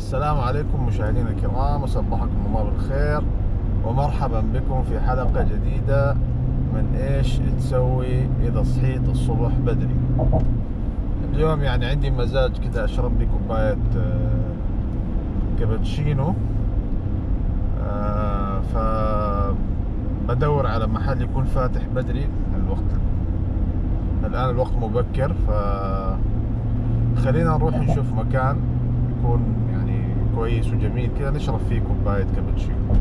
السلام عليكم مشاهدينا الكرام، وصبحكم الله بالخير ومرحبا بكم في حلقة جديدة من ايش تسوي اذا صحيت الصبح بدري. اليوم يعني عندي مزاج كذا اشرب لي كوباية كابتشينو. ف بدور على محل يكون فاتح بدري. الان الوقت مبكر، خلينا نروح نشوف مكان يكون يعني كويس وجميل كذا نشرب فيه كوباية كابتشينو.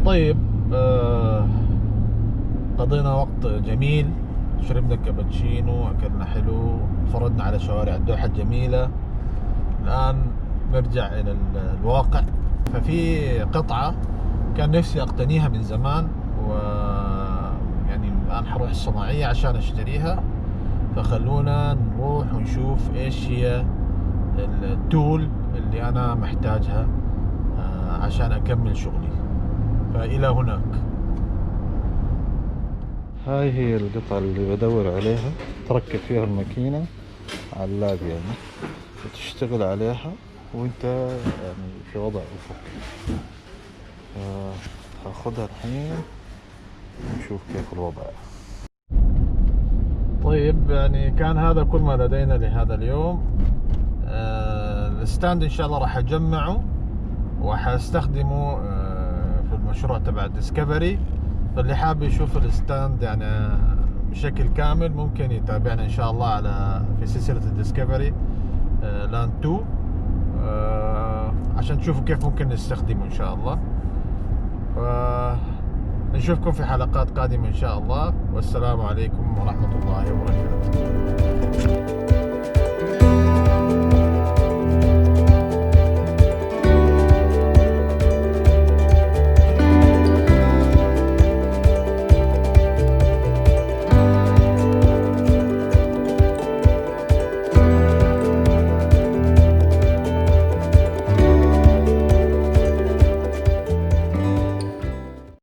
طيب، قضينا وقت جميل، شربنا كابتشينو، أكلنا حلو، فرجنا على شوارع الدوحة الجميلة. الآن نرجع إلى الواقع. ففي قطعة كان نفسي أقتنيها من زمان، ويعني الآن حروح الصناعية عشان أشتريها. فخلونا نروح ونشوف إيش هي التول اللي أنا محتاجها عشان أكمل شغلي. فإلى هناك. هاي هي القطعة اللي بدور عليها، تركب فيها الماكينة على اللاب يعني، وتشتغل عليها وانت يعني في وضع أفقي. هاخدها الحين ونشوف كيف الوضع. طيب، يعني كان هذا كل ما لدينا لهذا اليوم. الستاند إن شاء الله راح أجمعه وحاستخدمه في المشروع تبع الديسكفري. فاللي حاب يشوف الستاند يعني بشكل كامل ممكن يتابعنا ان شاء الله على في سلسلة الديسكفري لاند 2. عشان تشوفوا كيف ممكن نستخدمه إن شاء الله. نشوفكم في حلقات قادمة إن شاء الله، والسلام عليكم ورحمة الله وبركاته.